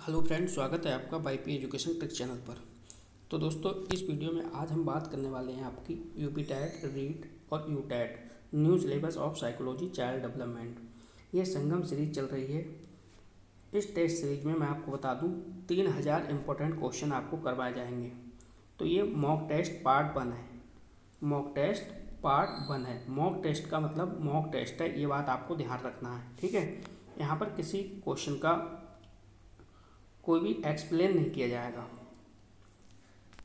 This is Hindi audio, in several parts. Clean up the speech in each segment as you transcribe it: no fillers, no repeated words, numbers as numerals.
हेलो फ्रेंड्स, स्वागत है आपका वाईपी एजुकेशन ट्रिक चैनल पर। तो दोस्तों, इस वीडियो में आज हम बात करने वाले हैं आपकी यूपी टैट, रीट और U TET new syllabus of psychology child development. ये संगम सीरीज चल रही है। इस टेस्ट सीरीज में मैं आपको बता दूं 3000 इंपॉर्टेंट क्वेश्चन आपको करवाए जाएंगे। तो ये मॉक टेस्ट पार्ट 1 है। मॉक टेस्ट पार्ट 1 है। मॉक टेस्ट का मतलब मॉक टेस्ट है, ये बात आपको ध्यान रखना है, ठीक है। यहाँ पर किसी क्वेश्चन का कोई भी एक्सप्लेन नहीं किया जाएगा।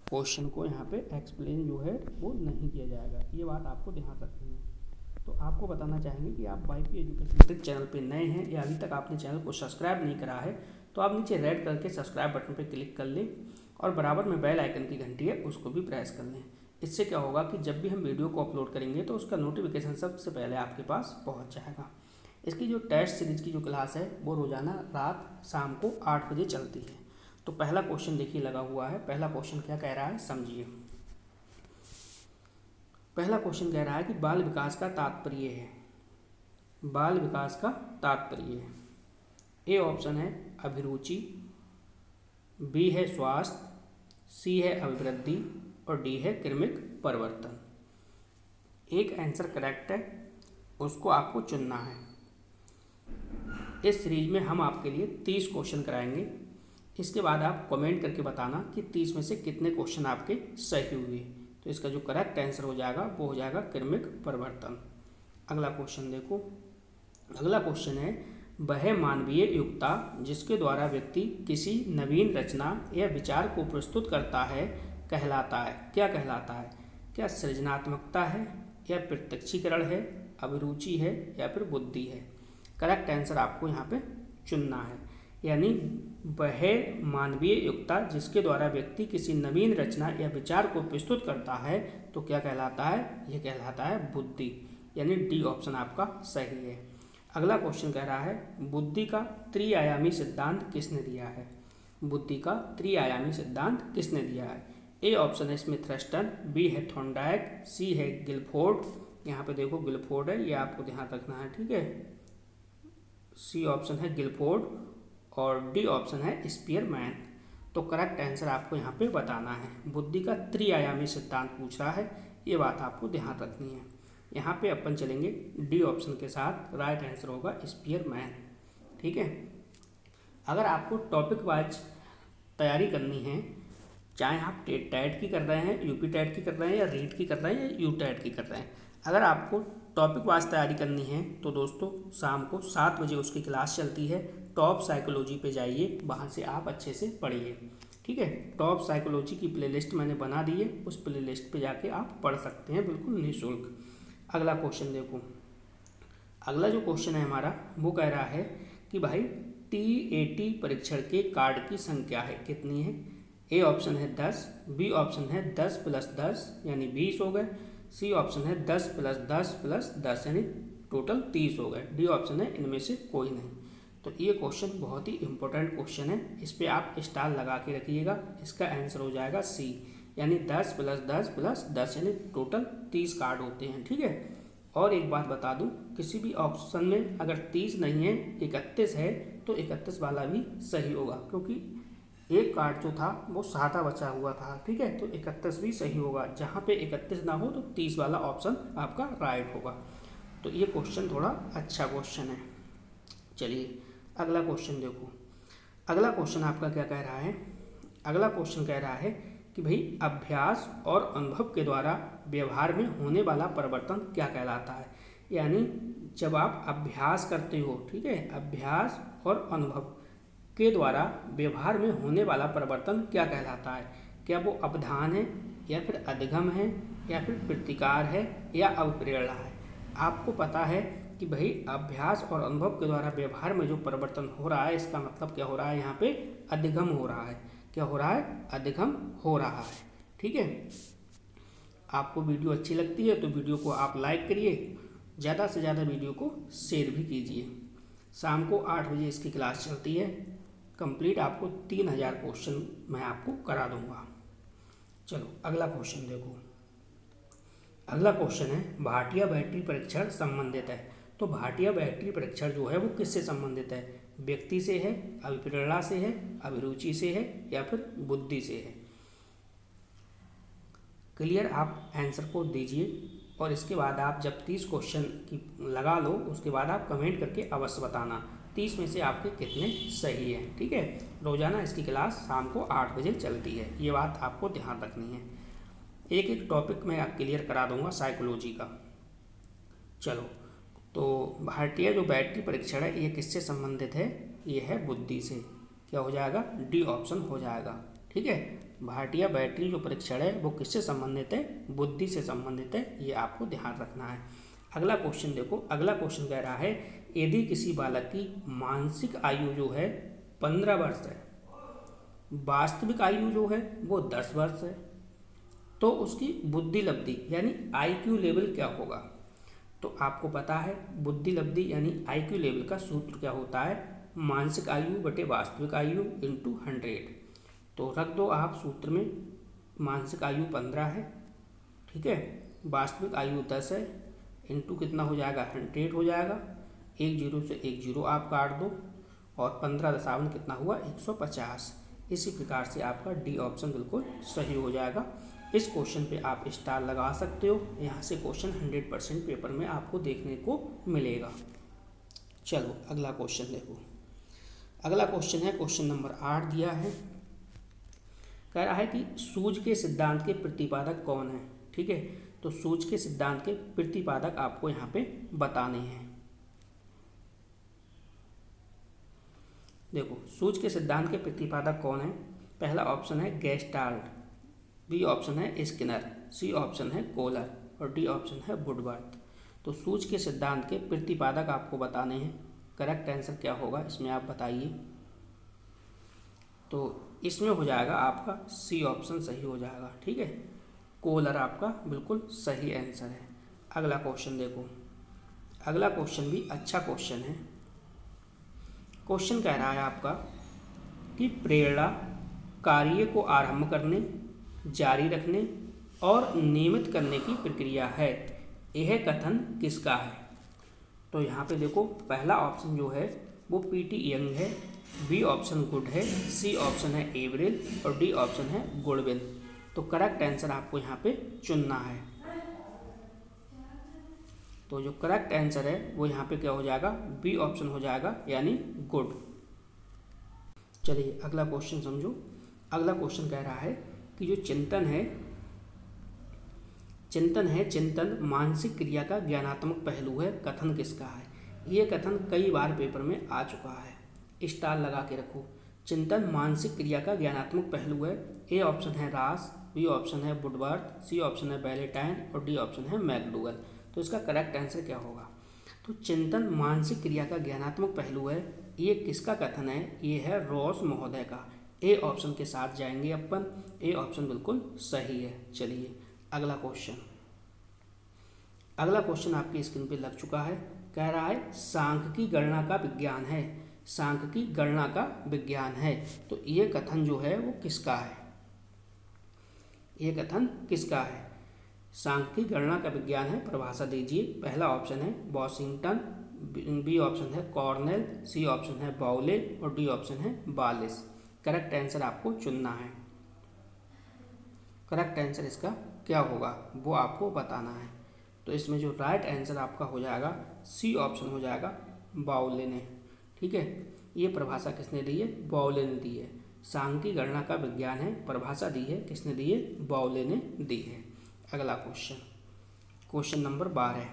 क्वेश्चन को यहाँ पे एक्सप्लेन जो है वो नहीं किया जाएगा, ये बात आपको ध्यान रखनी है। तो आपको बताना चाहेंगे कि आप वाईपी एजुकेशन ट्रिक चैनल पे नए हैं या अभी तक आपने चैनल को सब्सक्राइब नहीं करा है, तो आप नीचे रेड करके सब्सक्राइब बटन पे क्लिक कर लें और बराबर में बेल आइकन की घंटी है उसको भी प्रेस कर लें। इससे क्या होगा कि जब भी हम वीडियो को अपलोड करेंगे तो उसका नोटिफिकेशन सबसे पहले आपके पास पहुँच जाएगा। इसकी जो टेस्ट सीरीज की जो क्लास है वो रोज़ाना रात शाम को 8 बजे चलती है। तो पहला क्वेश्चन देखिए लगा हुआ है। पहला क्वेश्चन क्या कह रहा है समझिए। पहला क्वेश्चन कह रहा है कि बाल विकास का तात्पर्य है। बाल विकास का तात्पर्य है। ए ऑप्शन है अभिरुचि, बी है स्वास्थ्य, सी है अभिवृद्धि और डी है क्रमिक परिवर्तन। एक आंसर करेक्ट है, उसको आपको चुनना है। इस सीरीज में हम आपके लिए 30 क्वेश्चन कराएंगे। इसके बाद आप कमेंट करके बताना कि 30 में से कितने क्वेश्चन आपके सही हुए। तो इसका जो करेक्ट आंसर हो जाएगा वो हो जाएगा क्रमिक परिवर्तन। अगला क्वेश्चन देखो। अगला क्वेश्चन है वह मानवीय युक्ता जिसके द्वारा व्यक्ति किसी नवीन रचना या विचार को प्रस्तुत करता है कहलाता है। क्या कहलाता है? क्या सृजनात्मकता है या प्रत्यक्षीकरण है, अभिरुचि है या फिर बुद्धि है? करेक्ट आंसर आपको यहाँ पे चुनना है। यानी वह मानवीय युक्ता जिसके द्वारा व्यक्ति किसी नवीन रचना या विचार को प्रस्तुत करता है तो क्या कहलाता है? यह कहलाता है बुद्धि। यानी डी ऑप्शन आपका सही है। अगला क्वेश्चन कह रहा है बुद्धि का त्रिआयामी सिद्धांत किसने दिया है? बुद्धि का त्रिआयामी सिद्धांत किसने दिया है? ए ऑप्शन है स्मिथ रस्टन, बी है थॉर्नडाइक, सी है गिलफोर्ड। यहाँ पे देखो गिलफोर्ड है, ये आपको ध्यान रखना है, ठीक है। सी ऑप्शन है गिलफोर्ड और डी ऑप्शन है स्पीयरमैन। तो करेक्ट आंसर आपको यहाँ पे बताना है। बुद्धि का त्रिआयामी सिद्धांत पूछ रहा है, ये बात आपको ध्यान रखनी है। यहाँ पे अपन चलेंगे डी ऑप्शन के साथ। राइट आंसर होगा स्पीयरमैन, ठीक है। अगर आपको टॉपिक वाइज तैयारी करनी है, चाहे आप टैट की कर रहे हैं, यूपी टैट की कर रहे हैं या रीट की कर रहे हैं या यू टैट की कर रहे हैं, अगर आपको टॉपिक वाइज तैयारी करनी है तो दोस्तों शाम को 7 बजे उसकी क्लास चलती है। टॉप साइकोलॉजी पे जाइए, वहाँ से आप अच्छे से पढ़िए, ठीक है। टॉप साइकोलॉजी की प्लेलिस्ट मैंने बना दी है, उस प्लेलिस्ट पे जाके आप पढ़ सकते हैं बिल्कुल निःशुल्क। अगला क्वेश्चन देखो। अगला जो क्वेश्चन है हमारा वो कह रहा है कि भाई TAT परीक्षण के कार्ड की संख्या है कितनी है? ए ऑप्शन है 10, बी ऑप्शन है 10 + 10 यानी 20 हो गए, सी ऑप्शन है 10 + 10 + 10 यानी टोटल 30 हो गए, डी ऑप्शन है इनमें से कोई नहीं। तो ये क्वेश्चन बहुत ही इंपॉर्टेंट क्वेश्चन है, इस पर आप स्टार लगा के रखिएगा। इसका आंसर हो जाएगा सी, यानी 10 + 10 + 10 यानी टोटल 30 कार्ड होते हैं, ठीक है। और एक बात बता दूं, किसी भी ऑप्शन में अगर 30 नहीं है 31 है तो 31 वाला भी सही होगा, क्योंकि एक कार्ड जो था वो सादा बचा हुआ था, ठीक है। तो 31 भी सही होगा। जहाँ पे 31 ना हो तो 30 वाला ऑप्शन आपका राइट होगा। तो ये क्वेश्चन थोड़ा अच्छा क्वेश्चन है। चलिए अगला क्वेश्चन देखो। अगला क्वेश्चन आपका क्या कह रहा है? अगला क्वेश्चन कह रहा है कि भाई अभ्यास और अनुभव के द्वारा व्यवहार में होने वाला परिवर्तन क्या कहलाता है? यानी जब आप अभ्यास करते हो, ठीक है, अभ्यास और अनुभव के द्वारा व्यवहार में होने वाला परिवर्तन क्या कहलाता है? क्या वो अवधान है या फिर अधिगम है या फिर प्रतिकार है या अवप्रेरणा है? आपको पता है कि भाई अभ्यास और अनुभव के द्वारा व्यवहार में जो परिवर्तन हो रहा है, इसका मतलब क्या हो रहा है? यहाँ पे अधिगम हो रहा है। क्या हो रहा है? अधिगम हो रहा है, ठीक है। आपको वीडियो अच्छी लगती है तो वीडियो को आप लाइक करिए, ज़्यादा से ज़्यादा वीडियो को शेयर भी कीजिए। शाम को 8 बजे इसकी क्लास चलती है। कंप्लीट आपको 3000 क्वेश्चन मैं आपको करा दूंगा। चलो अगला क्वेश्चन देखो। अगला क्वेश्चन है भाटिया बैटरी परीक्षण संबंधित है। तो भाटिया बैटरी परीक्षण जो है वो किससे संबंधित है? व्यक्ति से है, अभिप्रेरणा से है, अभिरुचि से है या फिर बुद्धि से है। क्लियर, आप आंसर को दीजिए और इसके बाद आप जब 30 क्वेश्चन की लगा लो उसके बाद आप कमेंट करके अवश्य बताना 30 में से आपके कितने सही हैं। ठीक है, रोज़ाना इसकी क्लास शाम को 8 बजे चलती है, ये बात आपको ध्यान रखनी है। एक एक टॉपिक मैं आप क्लियर करा दूंगा साइकोलॉजी का। चलो, तो भारतीय जो बैटरी परीक्षण है ये किससे संबंधित है? ये है बुद्धि से। क्या हो जाएगा? डी ऑप्शन हो जाएगा। ठीक है, भारतीय बैटरी जो परीक्षण है वो किससे संबंधित है? बुद्धि से संबंधित है, ये आपको ध्यान रखना है। अगला क्वेश्चन देखो, अगला क्वेश्चन कह रहा है यदि किसी बालक की मानसिक आयु जो है 15 वर्ष है, वास्तविक आयु जो है वो 10 वर्ष है, तो उसकी बुद्धि लब्धि यानी IQ लेवल क्या होगा? तो आपको पता है बुद्धि लब्धि यानी IQ लेवल का सूत्र क्या होता है? मानसिक आयु बटे वास्तविक आयु इंटू 100। तो रख दो आप सूत्र में, मानसिक आयु 15 है, ठीक है, वास्तविक आयु 10 है, इंटू कितना हो जाएगा? 100 हो जाएगा। एक जीरो से एक जीरो आप काट दो और 15 कितना हुआ? 150। इसी प्रकार से आपका डी ऑप्शन बिल्कुल सही हो जाएगा। इस क्वेश्चन पे आप स्टार लगा सकते हो, यहाँ से क्वेश्चन 100% पेपर में आपको देखने को मिलेगा। चलो अगला क्वेश्चन देखो। अगला क्वेश्चन है क्वेश्चन नंबर 8 दिया है, कह रहा है कि सूझ के सिद्धांत के प्रतिपादक कौन है? ठीक है, तो सूझ के सिद्धांत के प्रतिपादक आपको यहाँ पे बताने हैं। देखो, सूझ के सिद्धांत के प्रतिपादक कौन है? पहला ऑप्शन है गेस्टाल्ट, बी ऑप्शन है स्किनर, सी ऑप्शन है कोलर और डी ऑप्शन है वुडवर्थ। तो सूझ के सिद्धांत के प्रतिपादक आपको बताने हैं। करेक्ट आंसर क्या होगा इसमें आप बताइए। तो इसमें हो जाएगा आपका सी ऑप्शन सही हो जाएगा। ठीक है, कोलर आपका बिल्कुल सही आंसर है। अगला क्वेश्चन देखो, अगला क्वेश्चन भी अच्छा क्वेश्चन है। क्वेश्चन कह रहा है आपका कि प्रेरणा कार्य को आरंभ करने, जारी रखने और नियमित करने की प्रक्रिया है, यह कथन किसका है? तो यहाँ पे देखो, पहला ऑप्शन जो है वो पीटी यंग है, बी ऑप्शन गुड है, सी ऑप्शन है एवरेल और डी ऑप्शन है गुडविल। तो करेक्ट आंसर आपको यहाँ पे चुनना है। तो जो करेक्ट आंसर है वो यहाँ पे क्या हो जाएगा? बी ऑप्शन हो जाएगा यानी गुड। चलिए अगला क्वेश्चन समझो। अगला क्वेश्चन कह रहा है कि जो चिंतन है चिंतन मानसिक क्रिया का ज्ञानात्मक पहलू है, कथन किसका है? ये कथन कई बार पेपर में आ चुका है, स्टार लगा के रखो। चिंतन मानसिक क्रिया का ज्ञानात्मक पहलू है। ए ऑप्शन है रास, बी ऑप्शन है वुडवर्थ, सी ऑप्शन है बैलेटाइन और डी ऑप्शन है मैकडूगल। तो इसका करेक्ट आंसर क्या होगा? तो चिंतन मानसिक क्रिया का ज्ञानात्मक पहलू है, ये किसका कथन है? ये है रॉस महोदय का। ए ऑप्शन के साथ जाएंगे अपन, ए ऑप्शन बिल्कुल सही है। चलिए अगला क्वेश्चन, अगला क्वेश्चन आपकी स्क्रीन पे लग चुका है। कह रहा है सांख्यिकी गणना का विज्ञान है, सांख्यिकी गणना का विज्ञान है। तो ये कथन जो है वो किसका है? ये कथन किसका है? सांख्यिकी गणना का विज्ञान है, परिभाषा दीजिए। पहला ऑप्शन है वॉशिंगटन, बी ऑप्शन है कॉर्नेल, सी ऑप्शन है बाउले और डी ऑप्शन है बालिस। करेक्ट आंसर आपको चुनना है। करेक्ट आंसर इसका क्या होगा वो आपको बताना है। तो इसमें जो राइट आंसर आपका हो जाएगा सी ऑप्शन हो जाएगा, बाउले ने। ठीक है, ये परिभाषा किसने दी है? बाउले ने दी है। सांख्यिकी गणना का विज्ञान है, परिभाषा दी है किसने दी है? बाउले ने दी है। अगला क्वेश्चन, क्वेश्चन नंबर 12।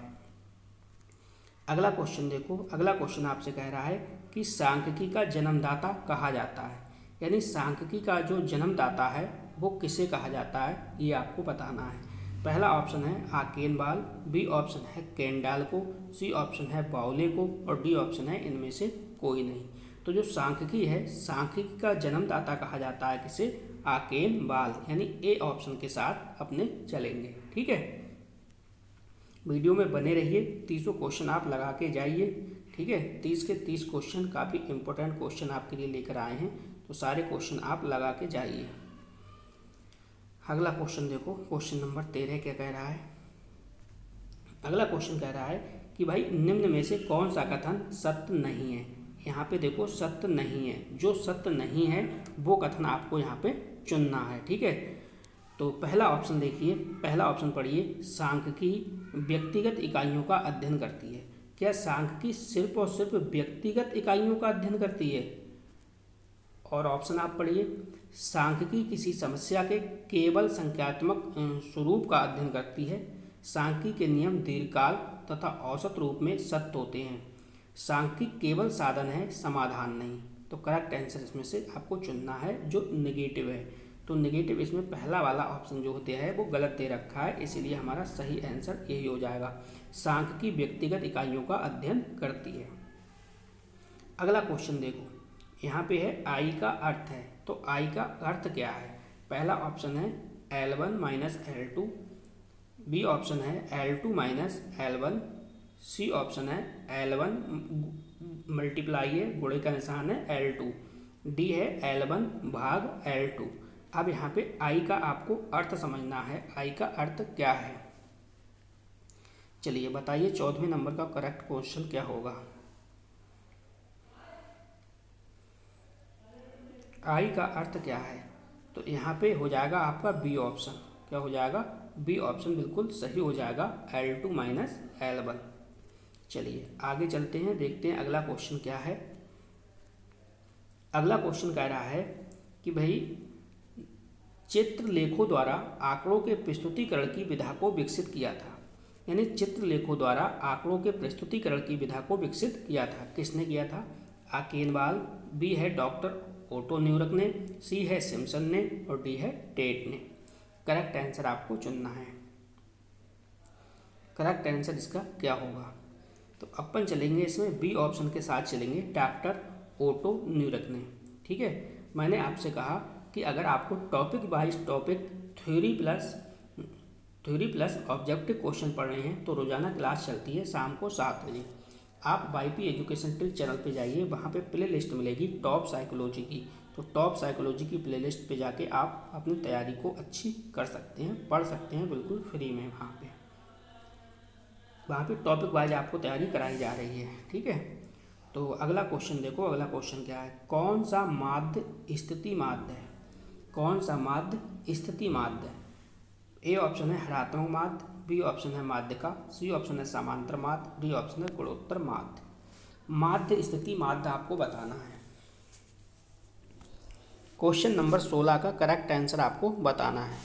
अगला क्वेश्चन देखो, अगला क्वेश्चन आपसे कह रहा है कि सांख्यिकी का जन्मदाता कहा जाता है, यानी सांख्यिकी का जो जन्मदाता है वो किसे कहा जाता है, ये आपको बताना है। पहला ऑप्शन है आकेनबाल, बी ऑप्शन है केंडाल को, सी ऑप्शन है बाउले को और डी ऑप्शन है इनमें से कोई नहीं। तो जो सांख्यिकी है, सांख्यिकी का जन्मदाता कहा जाता है किसे? आकेनबाल, यानी ए ऑप्शन के साथ अपने चलेंगे। ठीक है, वीडियो में बने रहिए, 30 क्वेश्चन आप लगा के जाइए। ठीक है, 30 के 30 क्वेश्चन काफ़ी इंपॉर्टेंट क्वेश्चन आपके लिए लेकर आए हैं, तो सारे क्वेश्चन आप लगा के जाइए। अगला क्वेश्चन देखो, क्वेश्चन नंबर 13 क्या कह रहा है? अगला क्वेश्चन कह रहा है कि भाई निम्न में से कौन सा कथन सत्य नहीं है, यहाँ पे देखो सत्य नहीं है, जो सत्य नहीं है वो कथन आपको यहाँ पे चुनना है। ठीक है, तो पहला ऑप्शन देखिए, पहला ऑप्शन पढ़िए, सांख्यिकी व्यक्तिगत इकाइयों का अध्ययन करती है। क्या सांख्यिकी सिर्फ और सिर्फ व्यक्तिगत इकाइयों का अध्ययन करती है? और ऑप्शन आप पढ़िए, सांख्यिकी किसी समस्या के केवल संख्यात्मक स्वरूप का अध्ययन करती है। सांख्यिकी के नियम दीर्घकाल तथा औसत रूप में सत्य होते हैं। सांख्यिकी केवल साधन है, समाधान नहीं। तो करेक्ट आंसर इसमें से आपको चुनना है जो नेगेटिव है। तो नेगेटिव इसमें पहला वाला ऑप्शन जो होता है वो गलत दे रखा है, इसीलिए हमारा सही आंसर यही हो जाएगा, सांख्यिकी व्यक्तिगत इकाइयों का अध्ययन करती है। अगला क्वेश्चन देखो, यहाँ पे है आई का अर्थ है। तो आई का अर्थ क्या है? पहला ऑप्शन है L1 minus L2, B option है L2 minus L1, C option है L1 मल्टीप्लाई है, गुणे का निशान है L2, डी है L1 भाग L2। अब यहाँ पे आई का आपको अर्थ समझना है, आई का अर्थ क्या है। चलिए बताइए 14वें नंबर का करेक्ट क्वेश्चन क्या होगा। आई का अर्थ क्या है? तो यहाँ पे हो जाएगा आपका बी ऑप्शन। क्या हो जाएगा? बी ऑप्शन बिल्कुल सही हो जाएगा, L2 माइनस L1। चलिए आगे चलते हैं, देखते हैं अगला क्वेश्चन क्या है। अगला क्वेश्चन कह रहा है कि भाई चित्रलेखों द्वारा आंकड़ों के प्रस्तुतिकरण की विधा को विकसित किया था। यानी चित्रलेखों द्वारा आंकड़ों के प्रस्तुतिकरण की विधा को विकसित किया था। किसने किया था? आकेनवाल, बी है डॉक्टर ओटो न्यूरक ने, सी है सिम्पसन ने और डी है टेट ने। करेक्ट आंसर आपको चुनना है। करेक्ट आंसर इसका क्या होगा? तो अपन चलेंगे इसमें बी ऑप्शन के साथ चलेंगे, डॉक्टर ओटो न्यूरक ने। ठीक है, मैंने आपसे कहा कि अगर आपको topic wise topic theory plus objective question पढ़ने हैं तो रोजाना क्लास चलती है शाम को 7 बजे। आप YP एजुकेशन ट्रिक चैनल पे जाइए, वहाँ पे प्ले लिस्ट मिलेगी टॉप साइकोलॉजी की। तो टॉप साइकोलॉजी की प्ले लिस्ट पर जाके आप अपनी तैयारी को अच्छी कर सकते हैं, पढ़ सकते हैं बिल्कुल फ्री में। वहाँ पे टॉपिक वाइज आपको तैयारी कराई जा रही है। ठीक है, तो अगला क्वेश्चन देखो, अगला क्वेश्चन क्या है? कौन सा माध्य स्थिति माध्य है? कौन सा माध्य स्थिति माध्य है? ए ऑप्शन है हरात्मक माध्य, बी ऑप्शन है माध्यिका, सी ऑप्शन है समांतर माध्य, डी ऑप्शन है गुणोत्तर माध्य। माध्य स्थिति माध्य आपको बताना है। क्वेश्चन नंबर 16 का करेक्ट आंसर आपको बताना है।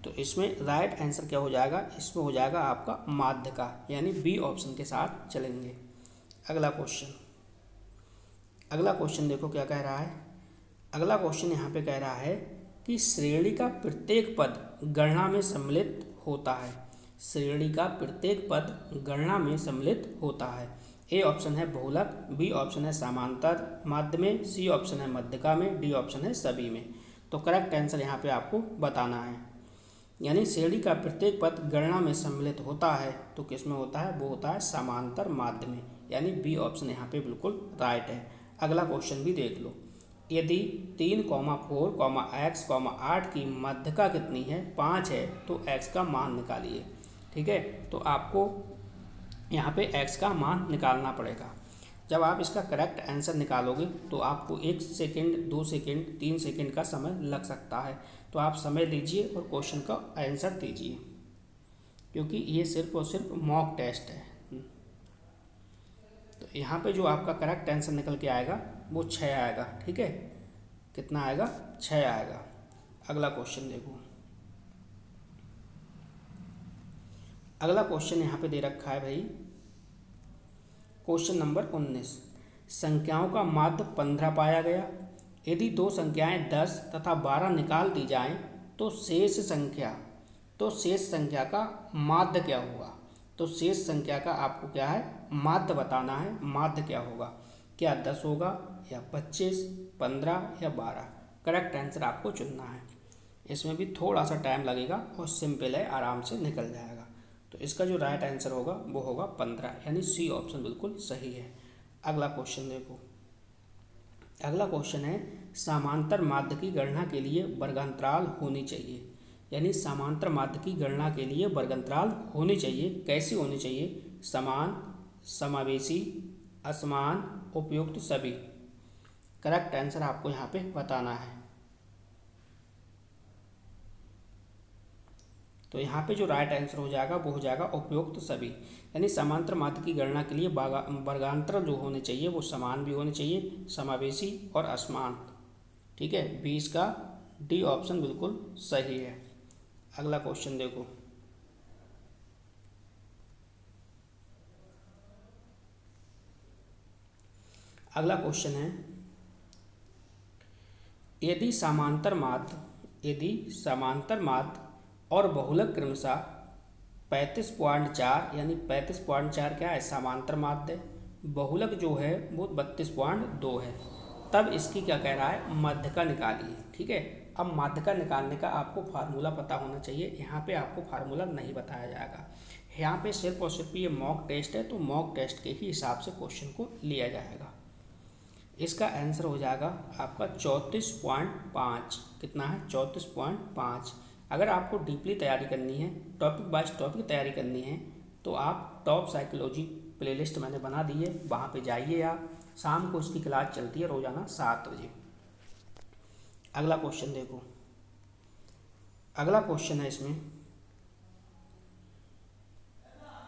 तो इसमें राइट आंसर क्या हो जाएगा? इसमें हो जाएगा आपका माध्यिका, यानी बी ऑप्शन के साथ चलेंगे। अगला क्वेश्चन देखो क्या कह रहा है। अगला क्वेश्चन यहाँ पे कह रहा है कि श्रेणी का प्रत्येक पद गणना में सम्मिलित होता है। श्रेणी का प्रत्येक पद गणना में सम्मिलित होता है। ए ऑप्शन है बहुलक, बी ऑप्शन है समांतर माध्य में, सी ऑप्शन है मध्यिका में, डी ऑप्शन है सभी में। तो करेक्ट आंसर यहाँ पे आपको बताना है। यानी श्रेणी का प्रत्येक पद गणना में सम्मिलित होता है तो किस में होता है? वो होता है समांतर माध्य में, यानी बी ऑप्शन यहाँ पे बिल्कुल राइट है। अगला क्वेश्चन भी देख लो। यदि 3, 4, x, 8 की मध्यिका कितनी है? 5 है, तो x का मान निकालिए। ठीक है, तो आपको यहाँ पे x का मान निकालना पड़ेगा। जब आप इसका करेक्ट आंसर निकालोगे तो आपको 1 सेकेंड, 2 सेकेंड, 3 सेकेंड का समय लग सकता है। तो आप समय लीजिए और क्वेश्चन का आंसर दीजिए, क्योंकि ये सिर्फ और सिर्फ मॉक टेस्ट है। तो यहाँ पे जो आपका करेक्ट आंसर निकल के आएगा वो 6 आएगा। ठीक है, कितना आएगा? 6 आएगा। अगला क्वेश्चन देखो। अगला क्वेश्चन यहाँ पे दे रखा है भाई, क्वेश्चन नंबर 19। संख्याओं का माध्य 15 पाया गया। यदि 2 संख्याएं 10 तथा 12 निकाल दी जाएं तो शेष संख्या का माध्य क्या होगा? तो शेष संख्या का आपको क्या है? माध्य बताना है। माध्य क्या होगा? क्या 10 होगा या 25, 15 या 12? करेक्ट आंसर आपको चुनना है। इसमें भी थोड़ा सा टाइम लगेगा और सिंपल है, आराम से निकल जाएगा। तो इसका जो राइट आंसर होगा वो होगा 15, यानी सी ऑप्शन बिल्कुल सही है। अगला क्वेश्चन देखो। अगला क्वेश्चन है समांतर माध्य की गणना के लिए वर्गांतराल होनी चाहिए। यानी समांतर माध्य की गणना के लिए वर्गांतराल होनी चाहिए। कैसी होनी चाहिए? समान, समावेशी, असमान, उपयुक्त, सभी। करेक्ट आंसर आपको यहाँ पे बताना है। तो यहाँ पे जो राइट आंसर हो जाएगा वो हो जाएगा उपयुक्त सभी। यानी समांतर माध्य की गणना के लिए वर्गांतर जो होने चाहिए वो समान भी होने चाहिए, समावेशी और असमान। ठीक है, 20 का डी ऑप्शन बिल्कुल सही है। अगला क्वेश्चन देखो, अगला क्वेश्चन है, यदि समांतर माध्य और बहुलक क्रमशः 35.4 यानी 35.4 क्या है, समांतर माध्य, बहुलक जो है वो 32.2 है, तब इसकी क्या कह रहा है, मध्य का निकालिए। ठीक है, अब मध्य का निकालने का आपको फार्मूला पता होना चाहिए। यहाँ पे आपको फार्मूला नहीं बताया जाएगा, यहाँ पे सिर्फ और सिर्फ ये मॉक टेस्ट है, तो मॉक टेस्ट के ही हिसाब से क्वेश्चन को लिया जाएगा। इसका आंसर हो जाएगा आपका 34.5। कितना है, 34.5। अगर आपको डीपली तैयारी करनी है, टॉपिक बाय टॉपिक तैयारी करनी है, तो आप टॉप साइकोलॉजी प्लेलिस्ट मैंने बना दी है, वहाँ पे जाइए आप। शाम को उसकी क्लास चलती है रोज़ाना 7 बजे। अगला क्वेश्चन देखो, अगला क्वेश्चन है इसमें,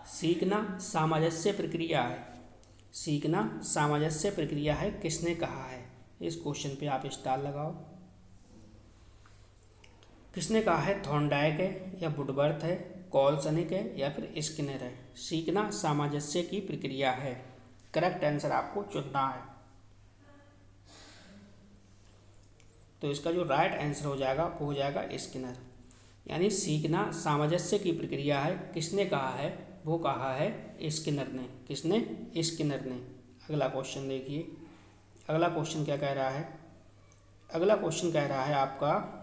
सीखना सामंजस्य प्रक्रिया है। सीखना सामंजस्य प्रक्रिया है, किसने कहा है? इस क्वेश्चन पे आप स्टार लगाओ। किसने कहा है? थॉर्नडाइक है या वुडवर्थ है, कॉलसनिक है या फिर स्किनर है। सीखना सामंजस्य की प्रक्रिया है, करेक्ट आंसर आपको चुनना है। तो इसका जो राइट आंसर हो जाएगा वो हो जाएगा स्किनर। यानी सीखना सामंजस्य की प्रक्रिया है, किसने कहा है? वो कहा है स्किनर ने। किसने? स्किनर ने। अगला क्वेश्चन देखिए, अगला क्वेश्चन क्या कह रहा है? अगला क्वेश्चन कह रहा है आपका,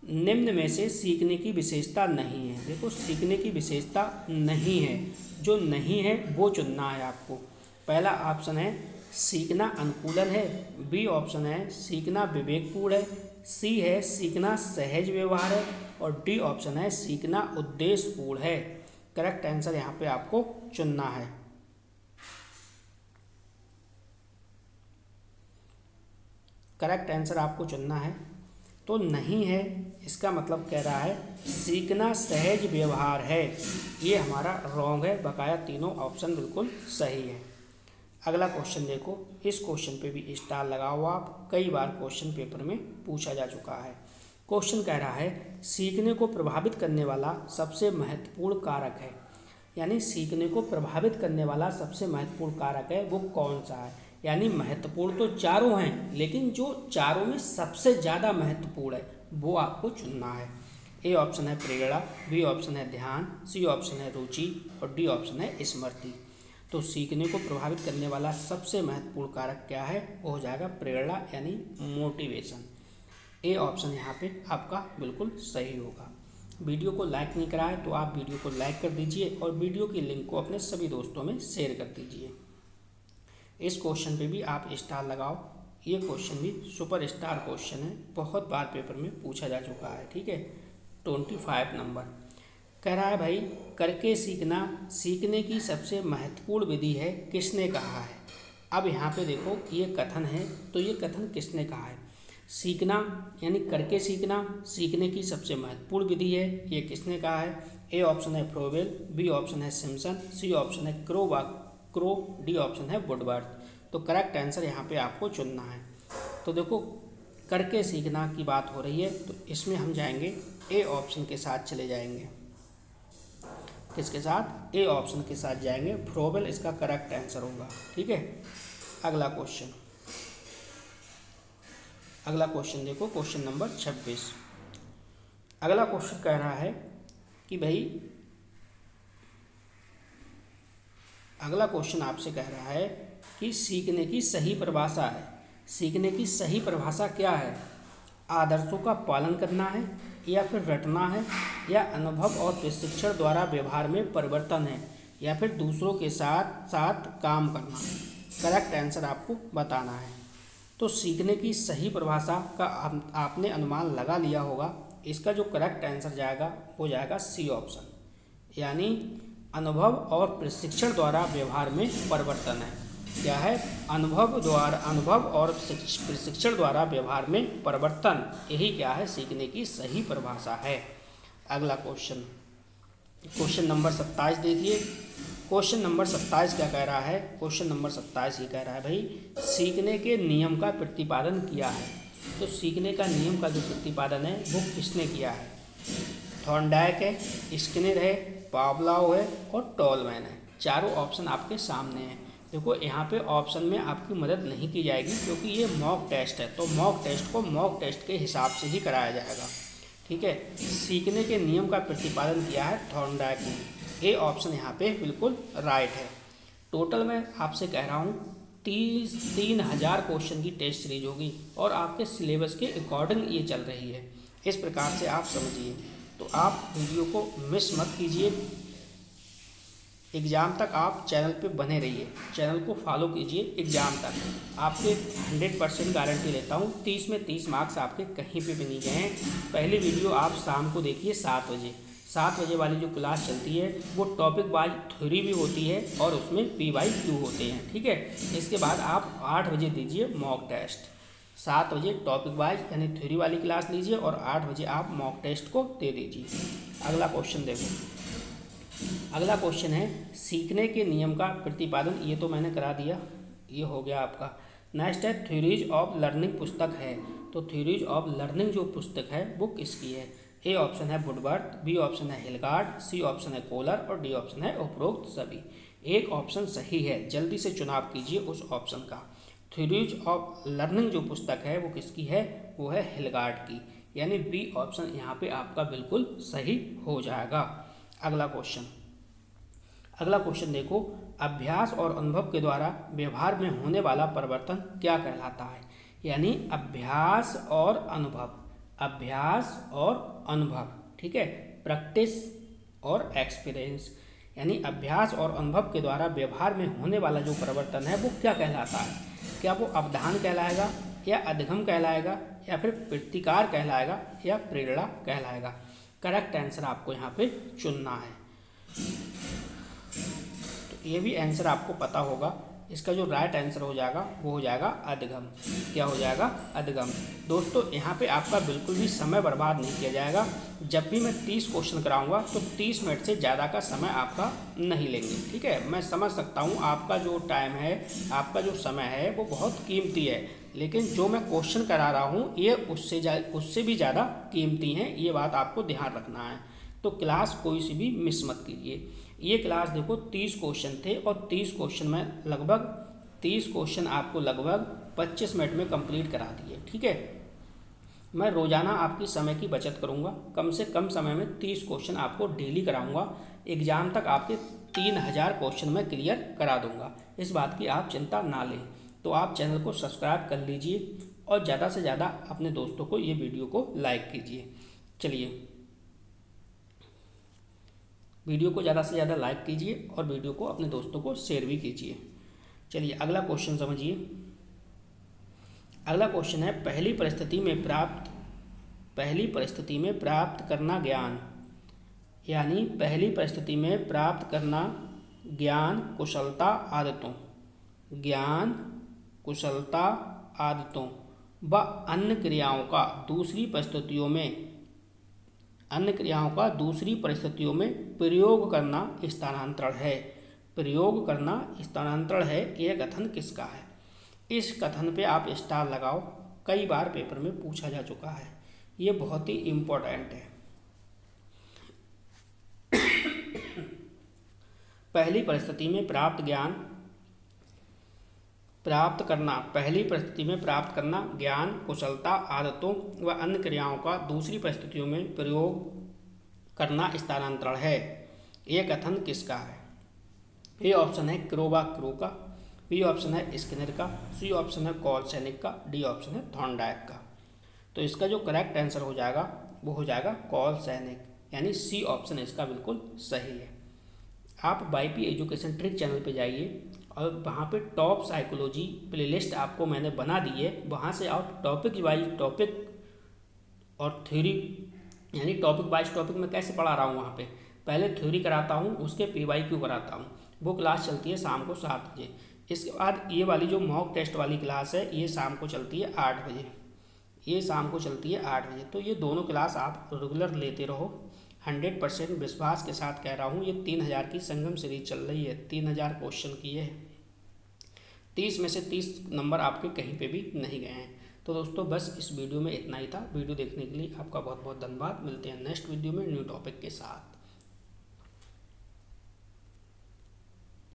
निम्न में से सीखने की विशेषता नहीं है। देखो, सीखने की विशेषता नहीं है, जो नहीं है वो चुनना है आपको। पहला ऑप्शन है सीखना अनुकूलन है, बी ऑप्शन है सीखना विवेकपूर्ण है, सी है सीखना सहज व्यवहार है और डी ऑप्शन है सीखना उद्देश्यपूर्ण है। करेक्ट आंसर यहाँ पे आपको चुनना है। करेक्ट आंसर आपको चुनना है। तो नहीं है, इसका मतलब कह रहा है सीखना सहज व्यवहार है, ये हमारा रॉन्ग है। बकाया तीनों ऑप्शन बिल्कुल सही है। अगला क्वेश्चन देखो, इस क्वेश्चन पे भी स्टार लगाओ आप, कई बार क्वेश्चन पेपर में पूछा जा चुका है। क्वेश्चन कह रहा है सीखने को प्रभावित करने वाला सबसे महत्वपूर्ण कारक है। यानी सीखने को प्रभावित करने वाला सबसे महत्वपूर्ण कारक है, वो कौन सा है? यानी महत्वपूर्ण तो चारों हैं, लेकिन जो चारों में सबसे ज़्यादा महत्वपूर्ण है वो आपको चुनना है। ए ऑप्शन है प्रेरणा, बी ऑप्शन है ध्यान, सी ऑप्शन है रुचि और डी ऑप्शन है स्मृति। तो सीखने को प्रभावित करने वाला सबसे महत्वपूर्ण कारक क्या है? वो हो जाएगा प्रेरणा, यानी मोटिवेशन। ए ऑप्शन यहाँ पे आपका बिल्कुल सही होगा। वीडियो को लाइक नहीं करा है तो आप वीडियो को लाइक कर दीजिए और वीडियो की लिंक को अपने सभी दोस्तों में शेयर कर दीजिए। इस क्वेश्चन पे भी आप स्टार लगाओ। ये क्वेश्चन भी सुपर स्टार क्वेश्चन है, बहुत बार पेपर में पूछा जा चुका है। ठीक है, 25 नंबर कह रहा है भाई, करके सीखना सीखने की सबसे महत्वपूर्ण विधि है, किसने कहा है? अब यहाँ पे देखो, ये कथन है, तो ये कथन किसने कहा है? सीखना यानी करके सीखना सीखने की सबसे महत्वपूर्ण विधि है, ये किसने कहा है? ए ऑप्शन है फ्रोवेल, बी ऑप्शन है सिम्पसन, सी ऑप्शन है क्रो, डी ऑप्शन है वुडवर्थ। तो करेक्ट आंसर यहाँ पे आपको चुनना है। तो देखो, करके सीखना की बात हो रही है, तो इसमें हम जाएंगे ए ऑप्शन के साथ चले जाएंगे। किसके साथ? ए ऑप्शन के साथ जाएंगे, फ्रोवेल इसका करेक्ट आंसर होगा। ठीक है, अगला क्वेश्चन, अगला क्वेश्चन देखो, क्वेश्चन नंबर 26। अगला क्वेश्चन कह रहा है कि भाई, अगला क्वेश्चन आपसे कह रहा है कि सीखने की सही परिभाषा है। सीखने की सही परिभाषा क्या है? आदर्शों का पालन करना है, या फिर रटना है, या अनुभव और प्रशिक्षण द्वारा व्यवहार में परिवर्तन है, या फिर दूसरों के साथ साथ काम करना। करेक्ट आंसर आपको बताना है। तो सीखने की सही परिभाषा का आपने अनुमान लगा लिया होगा। इसका जो करेक्ट आंसर जाएगा वो जाएगा सी ऑप्शन, यानी अनुभव और प्रशिक्षण द्वारा व्यवहार में परिवर्तन है। क्या है? अनुभव और प्रशिक्षण द्वारा व्यवहार में परिवर्तन, यही क्या है? सीखने की सही परिभाषा है। अगला क्वेश्चन नंबर 27 देखिए। क्वेश्चन नंबर 27 क्या कह रहा है? क्वेश्चन नंबर 27 ये कह रहा है भाई, सीखने के नियम का प्रतिपादन किया है। तो सीखने का नियम का जो प्रतिपादन है वो किसने किया है? थॉर्नडाइक है, स्किनर है, पावलोव है और टॉलमैन है। चारों ऑप्शन आपके सामने हैं। देखो यहाँ पे ऑप्शन में आपकी मदद नहीं की जाएगी क्योंकि ये मॉक टेस्ट है, तो मॉक टेस्ट को मॉक टेस्ट के हिसाब से ही कराया जाएगा। ठीक है, सीखने के नियम का प्रतिपादन किया है थॉर्नडाइक ने। ए ऑप्शन यहाँ पे बिल्कुल राइट है। टोटल मैं आपसे कह रहा हूँ 3,000 क्वेश्चन की टेस्ट सीरीज होगी और आपके सिलेबस के अकॉर्डिंग ये चल रही है। इस प्रकार से आप समझिए। तो आप वीडियो को मिस मत कीजिए। एग्ज़ाम तक आप चैनल पे बने रहिए, चैनल को फॉलो कीजिए। एग्ज़ाम तक आपके 100% गारंटी लेता हूँ 30 में 30 मार्क्स आपके कहीं पे भी नहीं गए हैं। पहली वीडियो आप शाम को देखिए 7 बजे। 7 बजे वाली जो क्लास चलती है वो टॉपिक वाइज थ्योरी भी होती है और उसमें PYQ होते हैं। ठीक है, इसके बाद आप 8 बजे दीजिए मॉक टेस्ट। 7 बजे टॉपिक वाइज यानी थ्योरी वाली क्लास लीजिए और 8 बजे आप मॉक टेस्ट को दे दीजिए। अगला क्वेश्चन देखो। अगला क्वेश्चन है सीखने के नियम का प्रतिपादन। ये तो मैंने करा दिया, ये हो गया आपका। नेक्स्ट है थ्योरीज ऑफ लर्निंग पुस्तक है। तो थ्योरीज ऑफ लर्निंग जो पुस्तक है वो किसकी है? ए ऑप्शन है वुडवर्थ, बी ऑप्शन है हिलगार्ड, सी ऑप्शन है कोलर और डी ऑप्शन है उपरोक्त सभी। एक ऑप्शन सही है, जल्दी से चुनाव कीजिए उस ऑप्शन का। थ्योरीज ऑफ लर्निंग जो पुस्तक है वो किसकी है? वो है हिलगार्ड की, यानी बी ऑप्शन यहाँ पे आपका बिल्कुल सही हो जाएगा। अगला क्वेश्चन देखो, अभ्यास और अनुभव के द्वारा व्यवहार में होने वाला परिवर्तन क्या कहलाता है? यानी अभ्यास और अनुभव, ठीक है, प्रैक्टिस और एक्सपीरियंस। यानी अभ्यास और अनुभव के द्वारा व्यवहार में होने वाला जो परिवर्तन है वो क्या कहलाता है? क्या वो अवधान कहलाएगा या अधिगम कहलाएगा या फिर प्रतिकार कहलाएगा या प्रेरणा कहलाएगा? करेक्ट आंसर आपको यहाँ पे चुनना है। तो ये भी आंसर आपको पता होगा। इसका जो राइट आंसर हो जाएगा वो हो जाएगा अधिगम। क्या हो जाएगा? अधिगम। दोस्तों यहाँ पे आपका बिल्कुल भी समय बर्बाद नहीं किया जाएगा। जब भी मैं 30 क्वेश्चन कराऊंगा तो 30 मिनट से ज़्यादा का समय आपका नहीं लेंगे। ठीक है, मैं समझ सकता हूँ आपका जो टाइम है, आपका जो समय है वो बहुत कीमती है, लेकिन जो मैं क्वेश्चन करा रहा हूँ ये उससे भी ज़्यादा कीमती हैं। ये बात आपको ध्यान रखना है। तो क्लास कोई सी भी मिस मत कीजिए। ये क्लास देखो 30 क्वेश्चन थे और 30 क्वेश्चन आपको लगभग 25 मिनट में कंप्लीट करा दिए। ठीक है, मैं रोज़ाना आपकी समय की बचत करूँगा। कम से कम समय में 30 क्वेश्चन आपको डेली कराऊँगा। एग्ज़ाम तक आपके 3000 क्वेश्चन मैं क्लियर करा दूँगा। इस बात की आप चिंता ना लें। तो आप चैनल को सब्सक्राइब कर लीजिए और ज़्यादा से ज़्यादा अपने दोस्तों को ये वीडियो को लाइक कीजिए। चलिए, वीडियो को ज़्यादा से ज़्यादा लाइक कीजिए और वीडियो को अपने दोस्तों को शेयर भी कीजिए। चलिए अगला क्वेश्चन समझिए। अगला क्वेश्चन है पहली परिस्थिति में प्राप्त करना ज्ञान। यानी पहली परिस्थिति में प्राप्त करना ज्ञान, कुशलता, आदतों व अन्य क्रियाओं का दूसरी परिस्थितियों में प्रयोग करना स्थानांतरण है। यह कथन किसका है? इस कथन पे आप स्टार लगाओ। कई बार पेपर में पूछा जा चुका है, ये बहुत ही इम्पोर्टेंट है। पहली परिस्थिति में प्राप्त करना ज्ञान, कुशलता, आदतों व अन्य क्रियाओं का दूसरी परिस्थितियों में प्रयोग करना स्थानांतरण है। यह कथन किसका है? ए ऑप्शन है क्रो का, बी ऑप्शन है स्किनर का, सी ऑप्शन है कॉलसैनिक का, डी ऑप्शन है थॉर्नडाइक का। तो इसका जो करेक्ट आंसर हो जाएगा वो हो जाएगा कॉलसैनिक, यानी सी ऑप्शन इसका बिल्कुल सही है। आप YP एजुकेशन ट्रिक चैनल पे जाइए और वहाँ पे टॉप साइकोलॉजी प्लेलिस्ट आपको मैंने बना दी है। वहाँ से आप टॉपिक और थ्योरी, यानी टॉपिक वाइज टॉपिक मैं कैसे पढ़ा रहा हूँ वहाँ पे पहले थ्योरी कराता हूँ, उसके PYQ कराता हूँ। वो क्लास चलती है शाम को 7 बजे। इसके बाद ये वाली जो मॉक टेस्ट वाली क्लास है ये शाम को चलती है 8 बजे। ये शाम को चलती है 8 बजे। तो ये दोनों क्लास आप रेगुलर लेते रहो। 100% विश्वास के साथ कह रहा हूँ, ये 3000 की संगम सीरीज चल रही है। 3000 क्वेश्चन की है। 30 में से 30 नंबर आपके कहीं पे भी नहीं गए हैं। तो दोस्तों बस इस वीडियो में इतना ही था। वीडियो देखने के लिए आपका बहुत बहुत धन्यवाद। मिलते हैं नेक्स्ट वीडियो में न्यू टॉपिक के साथ।